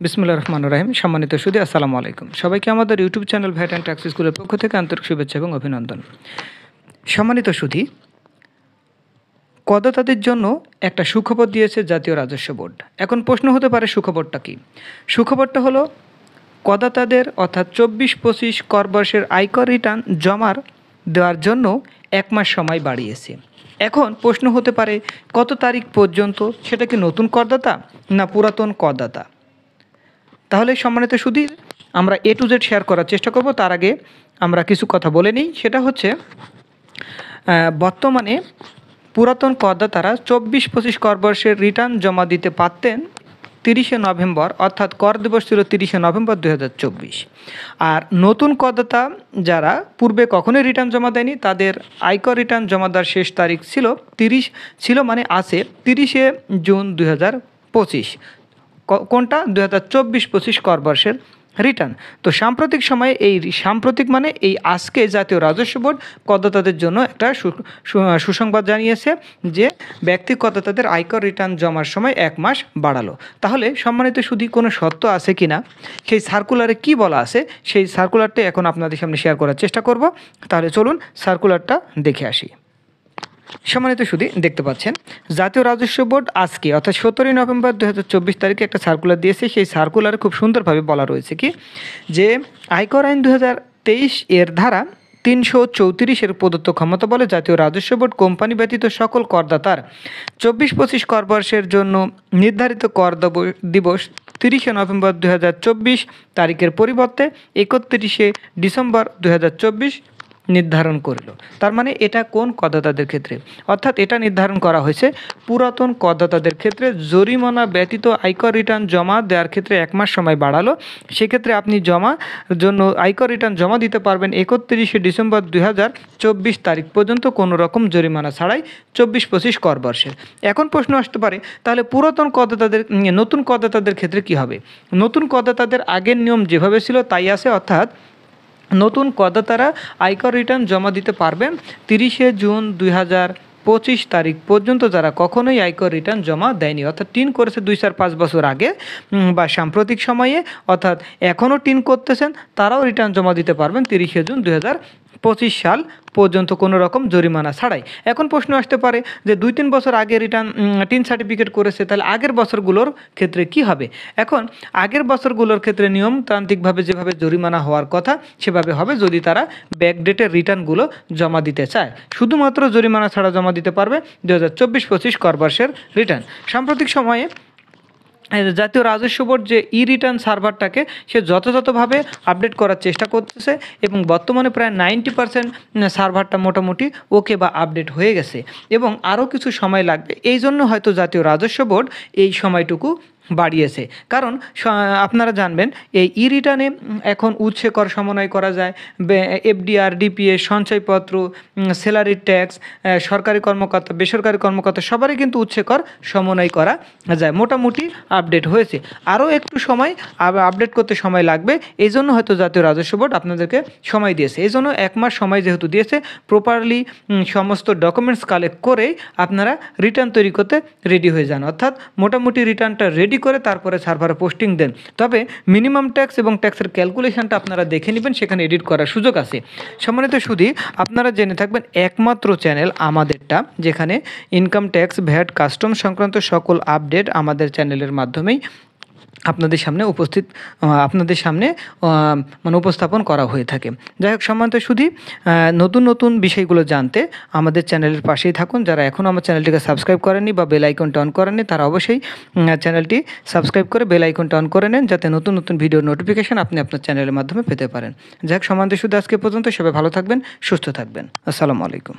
বিসমিল্লাহির রহমানির রহিম। সম্মানিত সুধী, আসসালামু আলাইকুম। সবাইকে আমাদের YouTube channel VAT and tax স্কুলের পক্ষ থেকে আন্তরিক শুভেচ্ছা এবং অভিনন্দন। সম্মানিত সুধী, করদাতাদের জন্য একটা সুখবর দিয়েছে জাতীয় রাজস্ব বোর্ড। এখন প্রশ্ন হতে পারে সুখবরটা কী? সুখবরটা হলো করদাতাদের অর্থাৎ 24-25 কর বর্ষের আয়কর রিটার্ন জমার দেওয়ার জন্য 1 মাস সময় বাড়িয়েছে। এখন প্রশ্ন হতে পারে কত তারিখ পর্যন্ত? সেটা কি নতুন করদাতা না পুরাতন করদাতা? তাহলে সম্মানিত সুধী, আমরা A to Z শেয়ার করার চেষ্টা করব। তার আগে আমরা কিছু কথা বলে নিই। সেটা হচ্ছে বর্তমানে পুরাতন করদাতারা 24-25 কর বর্ষের রিটার্ন জমা দিতে পারতেন 30শে নভেম্বর, অর্থাৎ কর দিবস ছিল 30শে নভেম্বর 2024। আর নতুন করদাতা যারা পূর্বে কখনোই রিটার্ন জমা দেয়নি, তাদের আয়কর রিটার্ন জমা দেওয়ার শেষ তারিখ ছিল 30শে জুন 2025। কোনটা? 2024-25 কর বর্ষের রিটার্ন। তো সাম্প্রতিক সময়ে এই আজকে জাতীয় রাজস্ব বোর্ড করদাতাদের জন্য একটা সুসংবাদ জানিয়েছে যে ব্যক্তি করদাতাদের আয়কর রিটার্ন জমার সময় 1 মাস বাড়ালো। তাহলে সম্মানিত সুধী, কোনো সত্য আছে কি না, সেই সার্কুলারে কি বলা আছে, সেই সার্কুলারটা এখন আপনাদের সামনে শেয়ার করার চেষ্টা করব। তাহলে চলুন সার্কুলারটা দেখে আসি। সম্মানিত সুধী, দেখতে পাচ্ছেন জাতীয় রাজস্ব বোর্ড আজকে অর্থাৎ 17 নভেম্বর 2024 তারিখে একটা সার্কুলার দিয়েছে। সেই সার্কুলারে খুব সুন্দরভাবে বলা রয়েছে কি যে আয়কর আইন 2023 এর ধারা 334 প্রদত্ত ক্ষমতা বলে জাতীয় রাজস্ব বোর্ড কোম্পানি ব্যতীত সকল করদাতার 24-25 কর বর্ষের জন্য নির্ধারিত কর দিবস 30শে নভেম্বর 2024 তারিখের পরিবর্তে 31শে ডিসেম্বর 2024 নির্ধারণ করল। তার মানে এটা কোন করদাতাদের ক্ষেত্রে? অর্থাৎ এটা নির্ধারণ করা হয়েছে পুরাতন করদাতাদের ক্ষেত্রে। জরিমানা ব্যতীত আয়কর রিটার্ন জমা দেওয়ার ক্ষেত্রে 1 মাস সময় বাড়ালো। সেক্ষেত্রে আপনি আয়কর রিটার্ন জমা দিতে পারবেন 31শে ডিসেম্বর 2024 তারিখ পর্যন্ত কোনো রকম জরিমানা ছাড়াই 24-25 কর বর্ষের। এখন প্রশ্ন আসতে পারে তাহলে নতুন করদাতাদের ক্ষেত্রে কি হবে? নতুন করদাতাদের আগের নিয়ম যেভাবে ছিল তাই আছে, অর্থাৎ নতুন করদাতারা আয়কর রিটার্ন জমা দিতে পারবেন 30শে জুন 2025 তারিখ পর্যন্ত যারা কখনোই আয়কর রিটার্ন জমা দেয়নি, অর্থাৎ টিন করেছে 2-4-5 বছর আগে বা সাম্প্রতিক সময়ে, অর্থাৎ এখনও টিন করতেছেন, তারাও রিটার্ন জমা দিতে পারবেন 30শে জুন 2025 সাল পর্যন্ত কোনো রকম জরিমানা ছাড়াই। এখন প্রশ্ন আসতে পারে যে 2-3 বছর আগে টিন সার্টিফিকেট করেছে, তাহলে আগের বছরগুলোর ক্ষেত্রে কি হবে? এখন আগের বছরগুলোর ক্ষেত্রে নিয়মতান্ত্রিকভাবে যেভাবে জরিমানা হওয়ার কথা সেভাবে হবে যদি তারা ব্যাকডেটের রিটার্নগুলো জমা দিতে চায়। শুধুমাত্র জরিমানা ছাড়া জমা দিতে পারবে 2024-25 কর বর্ষের রিটার্ন। সাম্প্রতিক সময়ে জাতীয় রাজস্ব বোর্ড যে রিটার্ন সার্ভারটাকে সে যথাযথভাবে আপডেট করার চেষ্টা করতেছে এবং বর্তমানে প্রায় 90% সার্ভারটা মোটামুটি ওকে বা আপডেট হয়ে গেছে এবং আরও কিছু সময় লাগবে। এই জন্য হয়তো জাতীয় রাজস্ব বোর্ড এই সময়টুকু বাড়িয়েছে। কারণ আপনারা জানবেন এই রিটার্নে এখন উৎসে কর সমন্বয় করা যায়, এফডিআর, ডিপিএস, সঞ্চয়পত্র, স্যালারি ট্যাক্স, সরকারি কর্মকর্তা, বেসরকারি কর্মকর্তা সবারই কিন্তু উৎসে কর সমন্বয় করা যায়। মোটামুটি আপডেট হয়েছে, আরও একটু সময় আপডেট করতে সময় লাগবে। এই জন্য হয়তো জাতীয় রাজস্ব বোর্ড আপনাদেরকে সময় দিয়েছে। এই জন্য 1 মাস সময় যেহেতু দিয়েছে, প্রপারলি সমস্ত ডকুমেন্টস কালেক্ট করেই আপনারা রিটার্ন তৈরি করতে রেডি হয়ে যান, অর্থাৎ মোটামুটি রিটার্নটা রেডি করে তারপরে সার্ভারে পোস্টিং দেন। তবে মিনিমাম ট্যাক্স এবং ট্যাক্সের ক্যালকুলেশনটা আপনারা দেখে নেবেন, সেখানে এডিট করার সুযোগ আছে। সম্মানিত সুধী, আপনারা জেনে থাকবেন একমাত্র চ্যানেল আমাদেরটা যেখানে ইনকাম ট্যাক্স, ভ্যাট, কাস্টম সংক্রান্ত সকল আপডেট আমাদের চ্যানেলের মাধ্যমেই আপনাদের সামনে উপস্থাপন করা হয়ে থাকে। যাই হোক সম্মানিত সুধী, নতুন বিষয়গুলো জানতে আমাদের চ্যানেলের পাশেই থাকুন। যারা এখনও আমার চ্যানেলটিকে সাবস্ক্রাইব করেননি বা বেল আইকনটা অন করেননি, তারা অবশ্যই চ্যানেলটি সাবস্ক্রাইব করে বেল আইকনটা অন করে নেন, যাতে নতুন ভিডিওর নোটিফিকেশন আপনি আপনার চ্যানেলের মাধ্যমে পেতে পারেন। যাই হোক সম্মানিত সুধী, আজকে পর্যন্ত সবাই ভালো থাকবেন, সুস্থ থাকবেন। আসসালামু আলাইকুম।